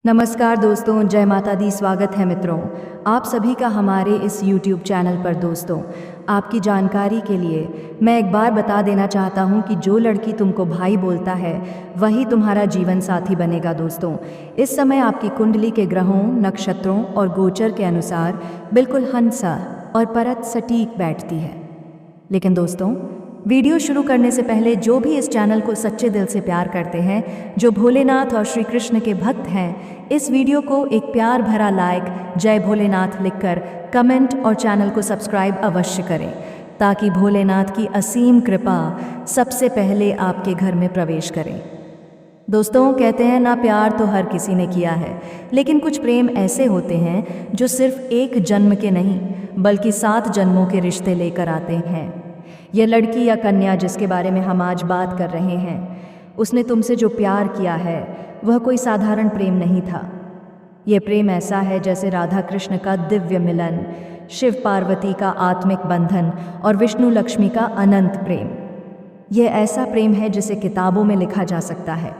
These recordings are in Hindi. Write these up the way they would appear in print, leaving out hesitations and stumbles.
नमस्कार दोस्तों, जय माता दी। स्वागत है मित्रों आप सभी का हमारे इस YouTube चैनल पर। दोस्तों, आपकी जानकारी के लिए मैं एक बार बता देना चाहता हूं कि जो लड़की तुमको भाई बोलता है वही तुम्हारा जीवन साथी बनेगा। दोस्तों, इस समय आपकी कुंडली के ग्रहों, नक्षत्रों और गोचर के अनुसार बिल्कुल हंसा और परत सटीक बैठती है। लेकिन दोस्तों, वीडियो शुरू करने से पहले जो भी इस चैनल को सच्चे दिल से प्यार करते हैं, जो भोलेनाथ और श्री कृष्ण के भक्त हैं, इस वीडियो को एक प्यार भरा लाइक, जय भोलेनाथ लिखकर कमेंट और चैनल को सब्सक्राइब अवश्य करें, ताकि भोलेनाथ की असीम कृपा सबसे पहले आपके घर में प्रवेश करें। दोस्तों, कहते हैं ना, प्यार तो हर किसी ने किया है, लेकिन कुछ प्रेम ऐसे होते हैं जो सिर्फ एक जन्म के नहीं बल्कि 7 जन्मों के रिश्ते लेकर आते हैं। यह लड़की या कन्या जिसके बारे में हम आज बात कर रहे हैं, उसने तुमसे जो प्यार किया है वह कोई साधारण प्रेम नहीं था। यह प्रेम ऐसा है जैसे राधा कृष्ण का दिव्य मिलन, शिव पार्वती का आत्मिक बंधन और विष्णु लक्ष्मी का अनंत प्रेम। यह ऐसा प्रेम है जिसे किताबों में लिखा जा सकता है,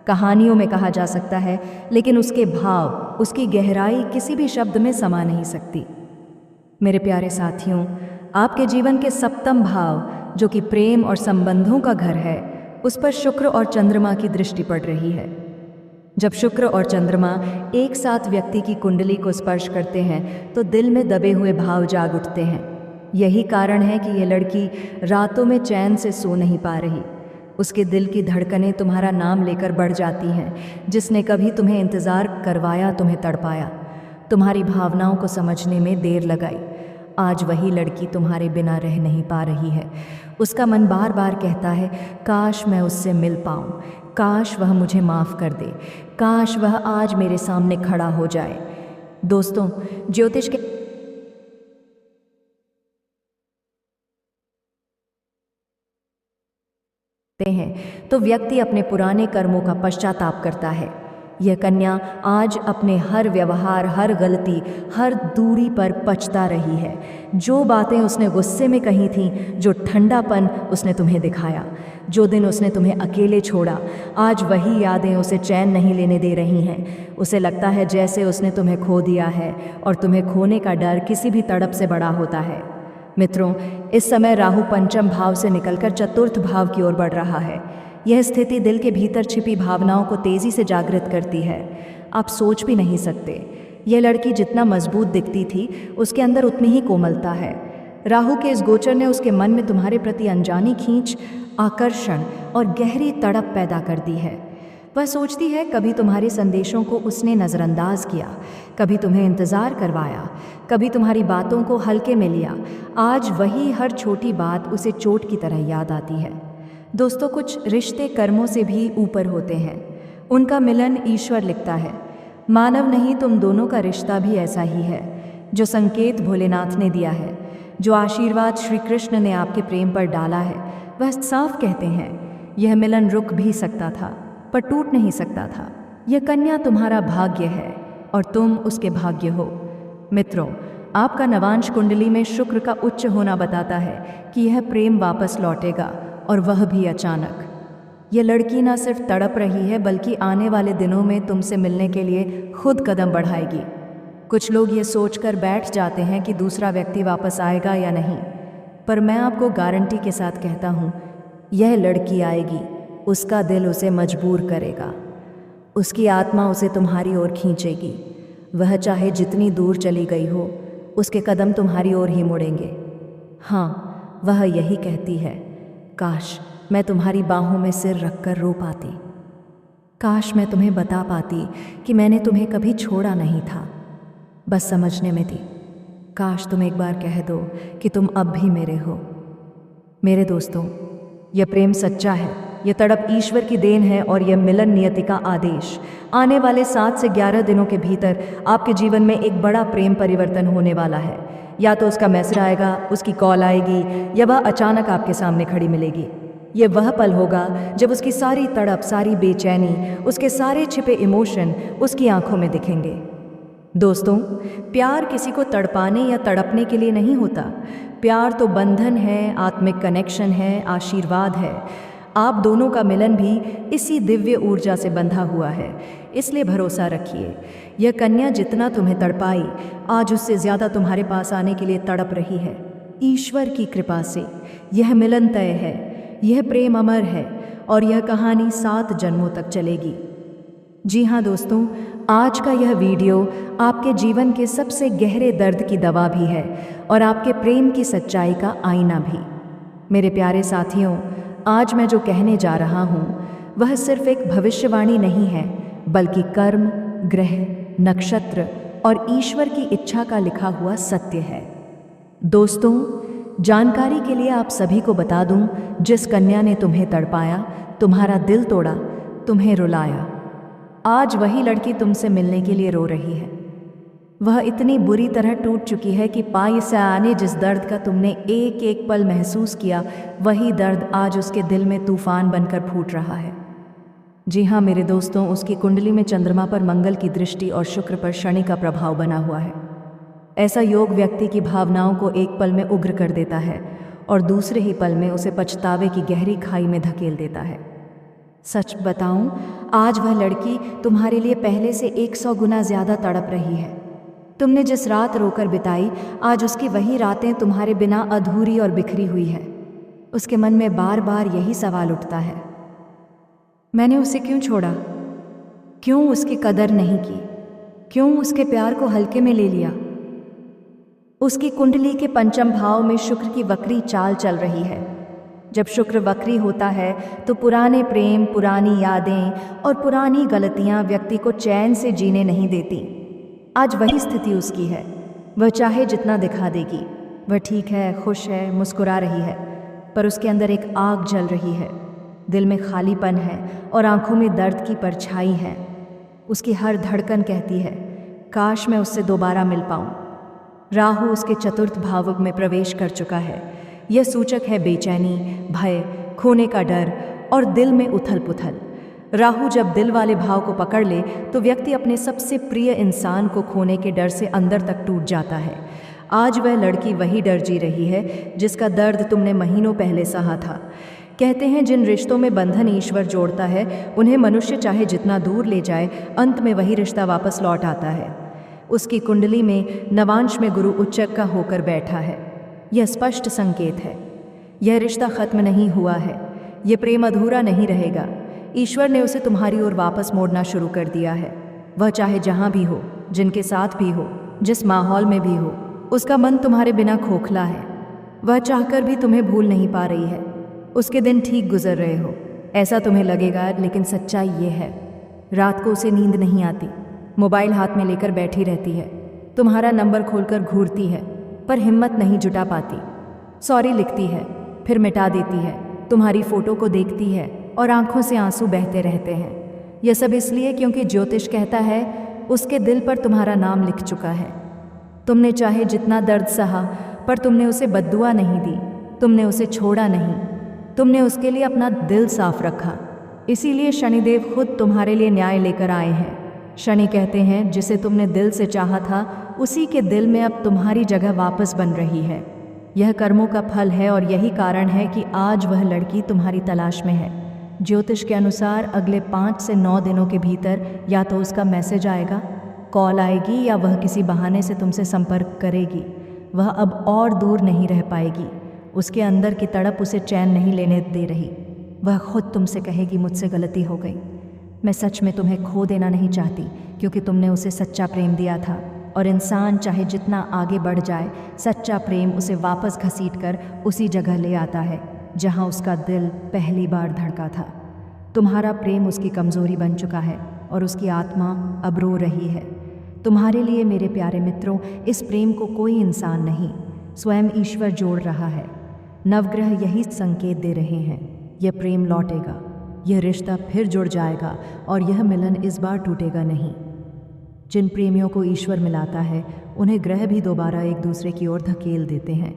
कहानियों में कहा जा सकता है, लेकिन उसके भाव, उसकी गहराई किसी भी शब्द में समा नहीं सकती। मेरे प्यारे साथियों, आपके जीवन के सप्तम भाव, जो कि प्रेम और संबंधों का घर है, उस पर शुक्र और चंद्रमा की दृष्टि पड़ रही है। जब शुक्र और चंद्रमा एक साथ व्यक्ति की कुंडली को स्पर्श करते हैं तो दिल में दबे हुए भाव जाग उठते हैं। यही कारण है कि यह लड़की रातों में चैन से सो नहीं पा रही। उसके दिल की धड़कनें तुम्हारा नाम लेकर बढ़ जाती हैं। जिसने कभी तुम्हें इंतज़ार करवाया, तुम्हें तड़पाया, तुम्हारी भावनाओं को समझने में देर लगाई, आज वही लड़की तुम्हारे बिना रह नहीं पा रही है। उसका मन बार बार कहता है, काश मैं उससे मिल पाऊँ, काश वह मुझे माफ़ कर दे, काश वह आज मेरे सामने खड़ा हो जाए। दोस्तों, ज्योतिष के हैं तो व्यक्ति अपने पुराने कर्मों का पश्चाताप करता है। यह कन्या आज अपने हर व्यवहार, हर गलती, हर दूरी पर पछता रही है। जो बातें उसने गुस्से में कही थीं, जो ठंडापन उसने तुम्हें दिखाया, जो दिन उसने तुम्हें अकेले छोड़ा, आज वही यादें उसे चैन नहीं लेने दे रही हैं। उसे लगता है जैसे उसने तुम्हें खो दिया है, और तुम्हें खोने का डर किसी भी तड़प से बड़ा होता है। मित्रों, इस समय राहु पंचम भाव से निकलकर चतुर्थ भाव की ओर बढ़ रहा है। यह स्थिति दिल के भीतर छिपी भावनाओं को तेजी से जागृत करती है। आप सोच भी नहीं सकते, यह लड़की जितना मजबूत दिखती थी, उसके अंदर उतनी ही कोमलता है। राहु के इस गोचर ने उसके मन में तुम्हारे प्रति अनजानी खींच, आकर्षण और गहरी तड़प पैदा कर दी है। वह सोचती है, कभी तुम्हारे संदेशों को उसने नज़रअंदाज किया, कभी तुम्हें इंतज़ार करवाया, कभी तुम्हारी बातों को हल्के में लिया। आज वही हर छोटी बात उसे चोट की तरह याद आती है। दोस्तों, कुछ रिश्ते कर्मों से भी ऊपर होते हैं। उनका मिलन ईश्वर लिखता है। मानव नहीं, तुम दोनों का रिश्ता भी ऐसा ही है। जो संकेत भोलेनाथ ने दिया है, जो आशीर्वाद श्री कृष्ण ने आपके प्रेम पर डाला है, वह साफ कहते हैं, यह मिलन रुक भी सकता था पर टूट नहीं सकता था। यह कन्या तुम्हारा भाग्य है और तुम उसके भाग्य हो। मित्रों, आपका नवांश कुंडली में शुक्र का उच्च होना बताता है कि यह प्रेम वापस लौटेगा, और वह भी अचानक। यह लड़की ना सिर्फ तड़प रही है, बल्कि आने वाले दिनों में तुमसे मिलने के लिए खुद कदम बढ़ाएगी। कुछ लोग ये सोचकर बैठ जाते हैं कि दूसरा व्यक्ति वापस आएगा या नहीं, पर मैं आपको गारंटी के साथ कहता हूँ, यह लड़की आएगी। उसका दिल उसे मजबूर करेगा, उसकी आत्मा उसे तुम्हारी ओर खींचेगी। वह चाहे जितनी दूर चली गई हो, उसके कदम तुम्हारी ओर ही मुड़ेंगे। हाँ, वह यही कहती है, काश मैं तुम्हारी बाहों में सिर रखकर रो पाती, काश मैं तुम्हें बता पाती कि मैंने तुम्हें कभी छोड़ा नहीं था, बस समझने में थी। काश तुम एक बार कह दो कि तुम अब भी मेरे हो। मेरे दोस्तों, यह प्रेम सच्चा है, यह तड़प ईश्वर की देन है, और यह मिलन नियति का आदेश। आने वाले 7 से 11 दिनों के भीतर आपके जीवन में एक बड़ा प्रेम परिवर्तन होने वाला है। या तो उसका मैसेज आएगा, उसकी कॉल आएगी, या वह अचानक आपके सामने खड़ी मिलेगी। ये वह पल होगा जब उसकी सारी तड़प, सारी बेचैनी, उसके सारे छिपे इमोशन उसकी आंखों में दिखेंगे। दोस्तों, प्यार किसी को तड़पाने या तड़पने के लिए नहीं होता। प्यार तो बंधन है, आत्मिक कनेक्शन है, आशीर्वाद है। आप दोनों का मिलन भी इसी दिव्य ऊर्जा से बंधा हुआ है। इसलिए भरोसा रखिए। यह कन्या जितना तुम्हें तड़पाई, आज उससे ज़्यादा तुम्हारे पास आने के लिए तड़प रही है। ईश्वर की कृपा से यह मिलन तय है, यह प्रेम अमर है और यह कहानी 7 जन्मों तक चलेगी। जी हाँ दोस्तों, आज का यह वीडियो आपके जीवन के सबसे गहरे दर्द की दवा भी है और आपके प्रेम की सच्चाई का आईना भी। मेरे प्यारे साथियों, आज मैं जो कहने जा रहा हूँ वह सिर्फ एक भविष्यवाणी नहीं है, बल्कि कर्म, ग्रह, नक्षत्र और ईश्वर की इच्छा का लिखा हुआ सत्य है। दोस्तों, जानकारी के लिए आप सभी को बता दूं, जिस कन्या ने तुम्हें तड़पाया, तुम्हारा दिल तोड़ा, तुम्हें रुलाया, आज वही लड़की तुमसे मिलने के लिए रो रही है। वह इतनी बुरी तरह टूट चुकी है कि पाई से आने जिस दर्द का तुमने एक एक पल महसूस किया, वही दर्द आज उसके दिल में तूफान बनकर फूट रहा है। जी हाँ मेरे दोस्तों, उसकी कुंडली में चंद्रमा पर मंगल की दृष्टि और शुक्र पर शनि का प्रभाव बना हुआ है। ऐसा योग व्यक्ति की भावनाओं को एक पल में उग्र कर देता है और दूसरे ही पल में उसे पछतावे की गहरी खाई में धकेल देता है। सच बताऊं, आज वह लड़की तुम्हारे लिए पहले से 100 गुना ज़्यादा तड़प रही है। तुमने जिस रात रोकर बिताई, आज उसकी वही रातें तुम्हारे बिना अधूरी और बिखरी हुई है। उसके मन में बार बार यही सवाल उठता है, मैंने उसे क्यों छोड़ा? क्यों उसकी कदर नहीं की? क्यों उसके प्यार को हल्के में ले लिया? उसकी कुंडली के पंचम भाव में शुक्र की वक्री चाल चल रही है। जब शुक्र वक्री होता है तो पुराने प्रेम, पुरानी यादें और पुरानी गलतियां व्यक्ति को चैन से जीने नहीं देती। आज वही स्थिति उसकी है। वह चाहे जितना दिखा देगी, वह ठीक है, खुश है, मुस्कुरा रही है, पर उसके अंदर एक आग जल रही है। दिल में खालीपन है और आंखों में दर्द की परछाई है। उसकी हर धड़कन कहती है, काश मैं उससे दोबारा मिल पाऊं। राहु उसके चतुर्थ भाव में प्रवेश कर चुका है। यह सूचक है बेचैनी, भय, खोने का डर और दिल में उथल पुथल। राहु जब दिल वाले भाव को पकड़ ले तो व्यक्ति अपने सबसे प्रिय इंसान को खोने के डर से अंदर तक टूट जाता है। आज वह लड़की वही डर जी रही है जिसका दर्द तुमने महीनों पहले सहा था। कहते हैं, जिन रिश्तों में बंधन ईश्वर जोड़ता है, उन्हें मनुष्य चाहे जितना दूर ले जाए, अंत में वही रिश्ता वापस लौट आता है। उसकी कुंडली में नवांश में गुरु उच्चक का होकर बैठा है। यह स्पष्ट संकेत है, यह रिश्ता खत्म नहीं हुआ है, यह प्रेम अधूरा नहीं रहेगा। ईश्वर ने उसे तुम्हारी ओर वापस मोड़ना शुरू कर दिया है। वह चाहे जहाँ भी हो, जिनके साथ भी हो, जिस माहौल में भी हो, उसका मन तुम्हारे बिना खोखला है। वह चाहकर भी तुम्हें भूल नहीं पा रही है। उसके दिन ठीक गुजर रहे हो, ऐसा तुम्हें लगेगा, लेकिन सच्चाई ये है, रात को उसे नींद नहीं आती, मोबाइल हाथ में लेकर बैठी रहती है, तुम्हारा नंबर खोलकर घूरती है, पर हिम्मत नहीं जुटा पाती। सॉरी लिखती है, फिर मिटा देती है, तुम्हारी फ़ोटो को देखती है और आंखों से आंसू बहते रहते हैं। यह सब इसलिए क्योंकि ज्योतिष कहता है उसके दिल पर तुम्हारा नाम लिख चुका है। तुमने चाहे जितना दर्द सहा, पर तुमने उसे बद्दुआ नहीं दी, तुमने उसे छोड़ा नहीं, तुमने उसके लिए अपना दिल साफ रखा। इसीलिए शनिदेव खुद तुम्हारे लिए न्याय लेकर आए हैं। शनि कहते हैं, जिसे तुमने दिल से चाहा था, उसी के दिल में अब तुम्हारी जगह वापस बन रही है। यह कर्मों का फल है और यही कारण है कि आज वह लड़की तुम्हारी तलाश में है। ज्योतिष के अनुसार अगले 5 से 9 दिनों के भीतर या तो उसका मैसेज आएगा, कॉल आएगी, या वह किसी बहाने से तुमसे संपर्क करेगी। वह अब और दूर नहीं रह पाएगी। उसके अंदर की तड़प उसे चैन नहीं लेने दे रही। वह खुद तुमसे कहेगी, मुझसे गलती हो गई, मैं सच में तुम्हें खो देना नहीं चाहती, क्योंकि तुमने उसे सच्चा प्रेम दिया था। और इंसान चाहे जितना आगे बढ़ जाए, सच्चा प्रेम उसे वापस घसीटकर उसी जगह ले आता है जहां उसका दिल पहली बार धड़का था। तुम्हारा प्रेम उसकी कमज़ोरी बन चुका है और उसकी आत्मा अब रो रही है। तुम्हारे लिए मेरे प्यारे मित्रों, इस प्रेम को कोई इंसान नहीं, स्वयं ईश्वर जोड़ रहा है। नवग्रह यही संकेत दे रहे हैं, यह प्रेम लौटेगा, यह रिश्ता फिर जुड़ जाएगा और यह मिलन इस बार टूटेगा नहीं। जिन प्रेमियों को ईश्वर मिलाता है, उन्हें ग्रह भी दोबारा एक दूसरे की ओर धकेल देते हैं।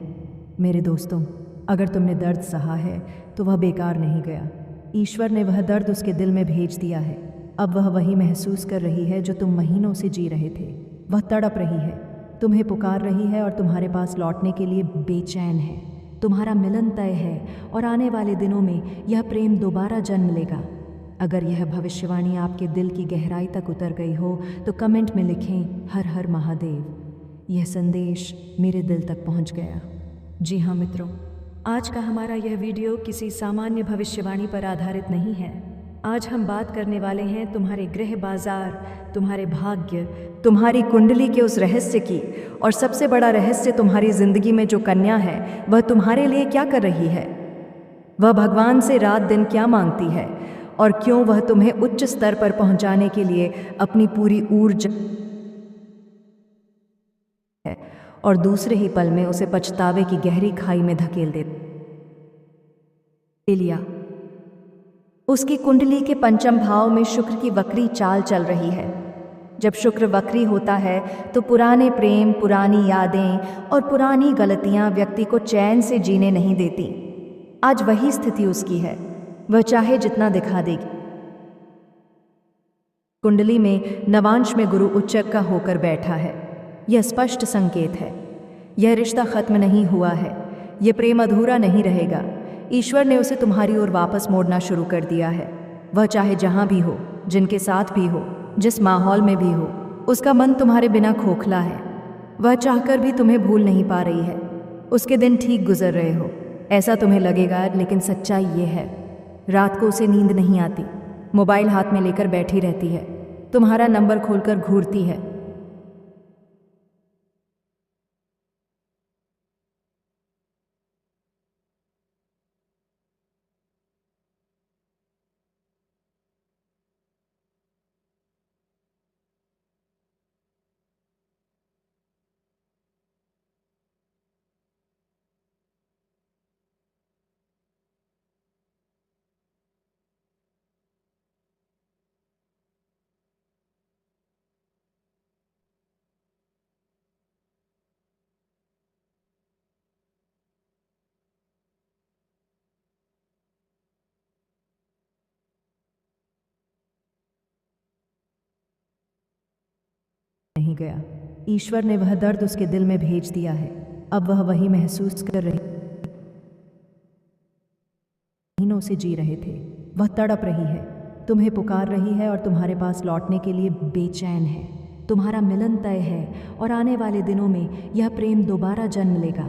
मेरे दोस्तों, अगर तुमने दर्द सहा है तो वह बेकार नहीं गया। ईश्वर ने वह दर्द उसके दिल में भेज दिया है। अब वह वही महसूस कर रही है जो तुम महीनों से जी रहे थे। वह तड़प रही है, तुम्हें पुकार रही है और तुम्हारे पास लौटने के लिए बेचैन है। तुम्हारा मिलन तय है और आने वाले दिनों में यह प्रेम दोबारा जन्म लेगा। अगर यह भविष्यवाणी आपके दिल की गहराई तक उतर गई हो तो कमेंट में लिखें हर हर महादेव। यह संदेश मेरे दिल तक पहुंच गया। जी हाँ मित्रों, आज का हमारा यह वीडियो किसी सामान्य भविष्यवाणी पर आधारित नहीं है। आज हम बात करने वाले हैं तुम्हारे गृह बाजार, तुम्हारे भाग्य, तुम्हारी कुंडली के उस रहस्य की, और सबसे बड़ा रहस्य तुम्हारी जिंदगी में जो कन्या है वह तुम्हारे लिए क्या कर रही है। वह भगवान से रात दिन क्या मांगती है और क्यों वह तुम्हें उच्च स्तर पर पहुंचाने के लिए अपनी पूरी ऊर्जा है और दूसरे ही पल में उसे पछतावे की गहरी खाई में धकेल दे लिया। उसकी कुंडली के पंचम भाव में शुक्र की वक्री चाल चल रही है। जब शुक्र वक्री होता है तो पुराने प्रेम, पुरानी यादें और पुरानी गलतियां व्यक्ति को चैन से जीने नहीं देती। आज वही स्थिति उसकी है। वह चाहे जितना दिखा देगी। कुंडली में नवांश में गुरु उच्चक का होकर बैठा है। यह स्पष्ट संकेत है। यह रिश्ता खत्म नहीं हुआ है। यह प्रेम अधूरा नहीं रहेगा। ईश्वर ने उसे तुम्हारी ओर वापस मोड़ना शुरू कर दिया है। वह चाहे जहां भी हो, जिनके साथ भी हो, जिस माहौल में भी हो, उसका मन तुम्हारे बिना खोखला है। वह चाहकर भी तुम्हें भूल नहीं पा रही है। उसके दिन ठीक गुजर रहे हो ऐसा तुम्हें लगेगा, लेकिन सच्चाई ये है, रात को उसे नींद नहीं आती। मोबाइल हाथ में लेकर बैठी रहती है, तुम्हारा नंबर खोलकर घूरती है। नहीं गया। ईश्वर ने वह दर्द उसके दिल में भेज दिया है। अब वह वही महसूस कर रही, महीनों से जी रहे थे। वह तड़प रही है, तुम्हें पुकार रही है और तुम्हारे पास लौटने के लिए बेचैन है। तुम्हारा मिलन तय है और आने वाले दिनों में यह प्रेम दोबारा जन्म लेगा।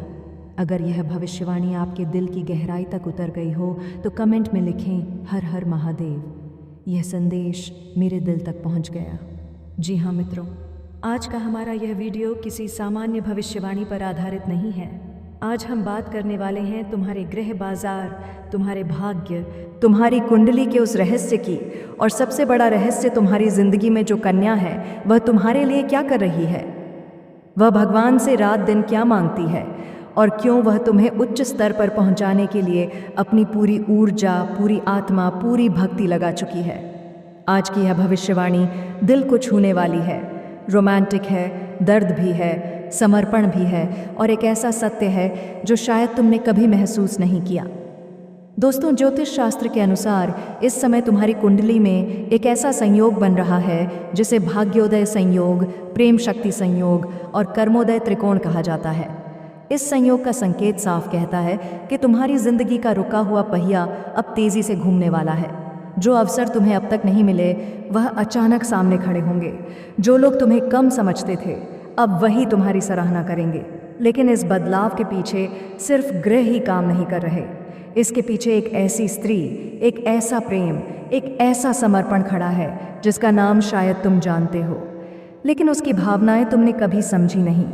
अगर यह भविष्यवाणी आपके दिल की गहराई तक उतर गई हो तो कमेंट में लिखें हर हर महादेव। यह संदेश मेरे दिल तक पहुंच गया। जी हाँ मित्रों, आज का हमारा यह वीडियो किसी सामान्य भविष्यवाणी पर आधारित नहीं है। आज हम बात करने वाले हैं तुम्हारे गृह बाजार, तुम्हारे भाग्य, तुम्हारी कुंडली के उस रहस्य की, और सबसे बड़ा रहस्य तुम्हारी जिंदगी में जो कन्या है वह तुम्हारे लिए क्या कर रही है। वह भगवान से रात दिन क्या मांगती है और क्यों वह तुम्हें उच्च स्तर पर पहुंचाने के लिए अपनी पूरी ऊर्जा, पूरी आत्मा, पूरी भक्ति लगा चुकी है। आज की यह भविष्यवाणी दिल को छूने वाली है। रोमांटिक है, दर्द भी है, समर्पण भी है, और एक ऐसा सत्य है जो शायद तुमने कभी महसूस नहीं किया। दोस्तों, ज्योतिष शास्त्र के अनुसार इस समय तुम्हारी कुंडली में एक ऐसा संयोग बन रहा है जिसे भाग्योदय संयोग, प्रेम शक्ति संयोग और कर्मोदय त्रिकोण कहा जाता है। इस संयोग का संकेत साफ कहता है कि तुम्हारी जिंदगी का रुका हुआ पहिया अब तेजी से घूमने वाला है। जो अवसर तुम्हें अब तक नहीं मिले वह अचानक सामने खड़े होंगे। जो लोग तुम्हें कम समझते थे अब वही तुम्हारी सराहना करेंगे। लेकिन इस बदलाव के पीछे सिर्फ ग्रह ही काम नहीं कर रहे। इसके पीछे एक ऐसी स्त्री, एक ऐसा प्रेम, एक ऐसा समर्पण खड़ा है जिसका नाम शायद तुम जानते हो, लेकिन उसकी भावनाएं तुमने कभी समझी नहीं।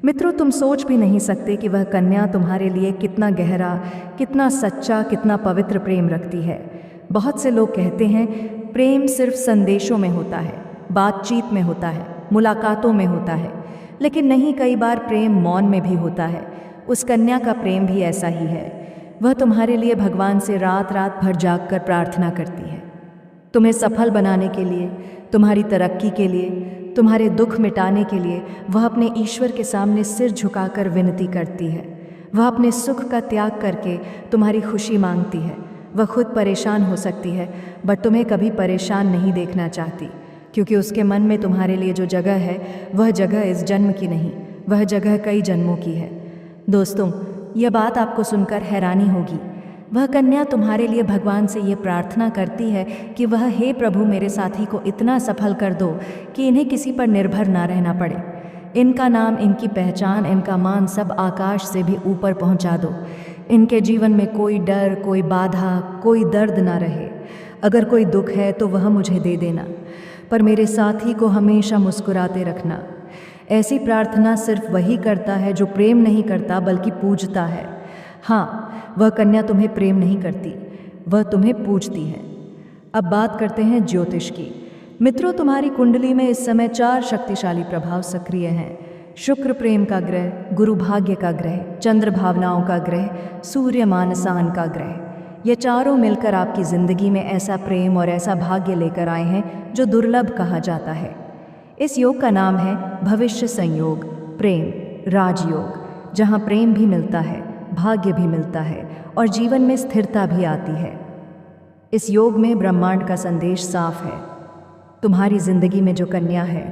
मित्रों, तुम सोच भी नहीं सकते कि वह कन्या तुम्हारे लिए कितना गहरा, कितना सच्चा, कितना पवित्र प्रेम रखती है। बहुत से लोग कहते हैं प्रेम सिर्फ संदेशों में होता है, बातचीत में होता है, मुलाकातों में होता है, लेकिन नहीं, कई बार प्रेम मौन में भी होता है। उस कन्या का प्रेम भी ऐसा ही है। वह तुम्हारे लिए भगवान से रात रात भर जागकर प्रार्थना करती है, तुम्हें सफल बनाने के लिए, तुम्हारी तरक्की के लिए, तुम्हारे दुख मिटाने के लिए। वह अपने ईश्वर के सामने सिर झुकाकर विनती करती है। वह अपने सुख का त्याग करके तुम्हारी खुशी मांगती है। वह खुद परेशान हो सकती है बट तुम्हें कभी परेशान नहीं देखना चाहती, क्योंकि उसके मन में तुम्हारे लिए जो जगह है वह जगह इस जन्म की नहीं, वह जगह कई जन्मों की है। दोस्तों, यह बात आपको सुनकर हैरानी होगी, वह कन्या तुम्हारे लिए भगवान से ये प्रार्थना करती है कि वह हे प्रभु मेरे साथी को इतना सफल कर दो कि इन्हें किसी पर निर्भर ना रहना पड़े। इनका नाम, इनकी पहचान, इनका मान सब आकाश से भी ऊपर पहुंचा दो। इनके जीवन में कोई डर, कोई बाधा, कोई दर्द ना रहे। अगर कोई दुख है तो वह मुझे दे देना, पर मेरे साथी को हमेशा मुस्कुराते रखना। ऐसी प्रार्थना सिर्फ वही करता है जो प्रेम नहीं करता बल्कि पूजता है। हाँ, वह कन्या तुम्हें प्रेम नहीं करती, वह तुम्हें पूजती है। अब बात करते हैं ज्योतिष की। मित्रों, तुम्हारी कुंडली में इस समय 4 शक्तिशाली प्रभाव सक्रिय हैं। शुक्र प्रेम का ग्रह, गुरु भाग्य का ग्रह, चंद्र भावनाओं का ग्रह, सूर्य मानसान का ग्रह। ये चारों मिलकर आपकी जिंदगी में ऐसा प्रेम और ऐसा भाग्य लेकर आए हैं जो दुर्लभ कहा जाता है। इस योग का नाम है भविष्य संयोग, प्रेम राजयोग, जहाँ प्रेम भी मिलता है, भाग्य भी मिलता है और जीवन में स्थिरता भी आती है। इस योग में ब्रह्मांड का संदेश साफ है। तुम्हारी जिंदगी में जो कन्या है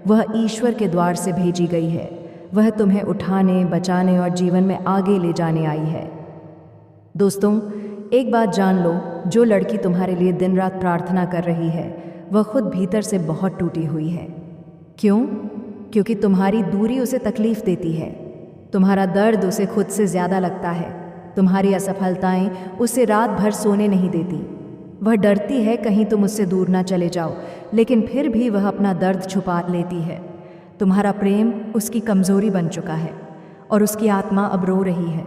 वह ईश्वर के द्वार से भेजी गई है। वह तुम्हें उठाने, बचाने और जीवन में आगे ले जाने आई है। दोस्तों, एक बात जान लो, जो लड़की तुम्हारे लिए दिन रात प्रार्थना कर रही है वह खुद भीतर से बहुत टूटी हुई है। क्यों? क्योंकि तुम्हारी दूरी उसे तकलीफ देती है। तुम्हारा दर्द उसे खुद से ज़्यादा लगता है। तुम्हारी असफलताएं उसे रात भर सोने नहीं देती। वह डरती है कहीं तुम उससे दूर ना चले जाओ, लेकिन फिर भी वह अपना दर्द छुपा लेती है। तुम्हारा प्रेम उसकी कमज़ोरी बन चुका है और उसकी आत्मा अब रो रही है।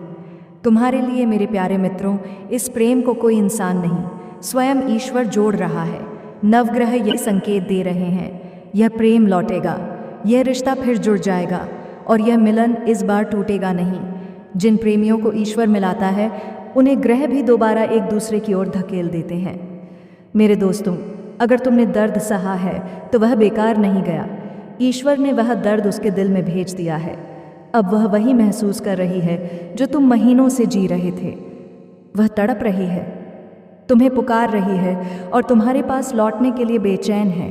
तुम्हारे लिए मेरे प्यारे मित्रों, इस प्रेम को कोई इंसान नहीं, स्वयं ईश्वर जोड़ रहा है। नवग्रह ये संकेत दे रहे हैं, यह प्रेम लौटेगा, यह रिश्ता फिर जुड़ जाएगा और यह मिलन इस बार टूटेगा नहीं। जिन प्रेमियों को ईश्वर मिलाता है उन्हें ग्रह भी दोबारा एक दूसरे की ओर धकेल देते हैं। मेरे दोस्तों, अगर तुमने दर्द सहा है तो वह बेकार नहीं गया। ईश्वर ने वह दर्द उसके दिल में भेज दिया है। अब वह वही महसूस कर रही है जो तुम महीनों से जी रहे थे। वह तड़प रही है, तुम्हें पुकार रही है और तुम्हारे पास लौटने के लिए बेचैन है।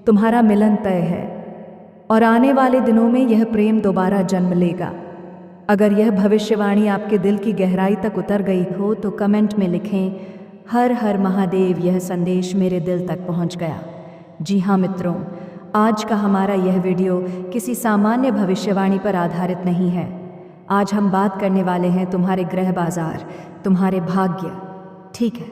तुम्हारा मिलन तय है और आने वाले दिनों में यह प्रेम दोबारा जन्म लेगा। अगर यह भविष्यवाणी आपके दिल की गहराई तक उतर गई हो तो कमेंट में लिखें, हर हर महादेव, यह संदेश मेरे दिल तक पहुंच गया। जी हाँ मित्रों, आज का हमारा यह वीडियो किसी सामान्य भविष्यवाणी पर आधारित नहीं है। आज हम बात करने वाले हैं तुम्हारे ग्रह बाजार, तुम्हारे भाग्य, ठीक है,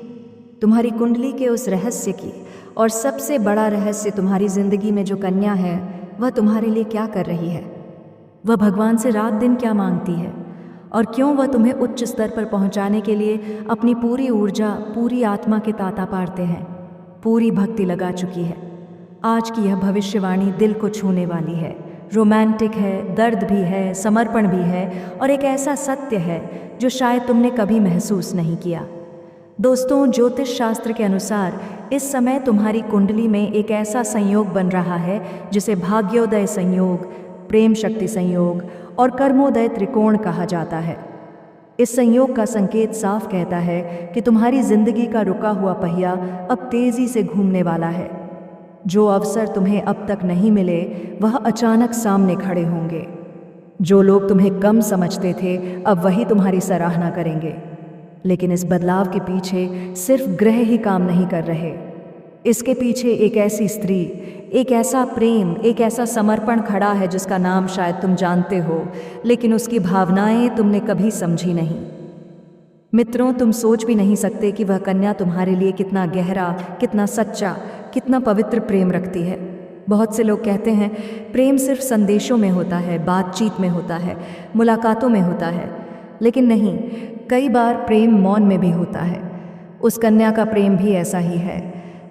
तुम्हारी कुंडली के उस रहस्य की। और सबसे बड़ा रहस्य, तुम्हारी जिंदगी में जो कन्या है वह तुम्हारे लिए क्या कर रही है, वह भगवान से रात दिन क्या मांगती है और क्यों वह तुम्हें उच्च स्तर पर पहुंचाने के लिए अपनी पूरी ऊर्जा, पूरी आत्मा के ताता पारते हैं, पूरी भक्ति लगा चुकी है। आज की यह भविष्यवाणी दिल को छूने वाली है, रोमांटिक है, दर्द भी है, समर्पण भी है और एक ऐसा सत्य है जो शायद तुमने कभी महसूस नहीं किया। दोस्तों, ज्योतिष शास्त्र के अनुसार इस समय तुम्हारी कुंडली में एक ऐसा संयोग बन रहा है जिसे भाग्योदय संयोग, प्रेम शक्ति संयोग और कर्मोदय त्रिकोण कहा जाता है। इस संयोग का संकेत साफ कहता है कि तुम्हारी जिंदगी का रुका हुआ पहिया अब तेजी से घूमने वाला है। जो अवसर तुम्हें अब तक नहीं मिले वह अचानक सामने खड़े होंगे। जो लोग तुम्हें कम समझते थे अब वही तुम्हारी सराहना करेंगे। लेकिन इस बदलाव के पीछे सिर्फ ग्रह ही काम नहीं कर रहे, इसके पीछे एक ऐसी स्त्री, एक ऐसा प्रेम, एक ऐसा समर्पण खड़ा है जिसका नाम शायद तुम जानते हो, लेकिन उसकी भावनाएं तुमने कभी समझी नहीं। मित्रों, तुम सोच भी नहीं सकते कि वह कन्या तुम्हारे लिए कितना गहरा, कितना सच्चा, कितना पवित्र प्रेम रखती है। बहुत से लोग कहते हैं प्रेम सिर्फ संदेशों में होता है, बातचीत में होता है, मुलाकातों में होता है, लेकिन नहीं, कई बार प्रेम मौन में भी होता है। उस कन्या का प्रेम भी ऐसा ही है।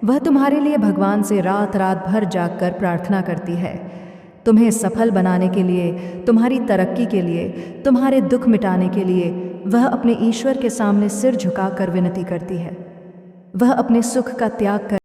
वह तुम्हारे लिए भगवान से रात रात भर जागकर प्रार्थना करती है, तुम्हें सफल बनाने के लिए, तुम्हारी तरक्की के लिए, तुम्हारे दुख मिटाने के लिए। वह अपने ईश्वर के सामने सिर झुकाकर विनती करती है। वह अपने सुख का त्याग कर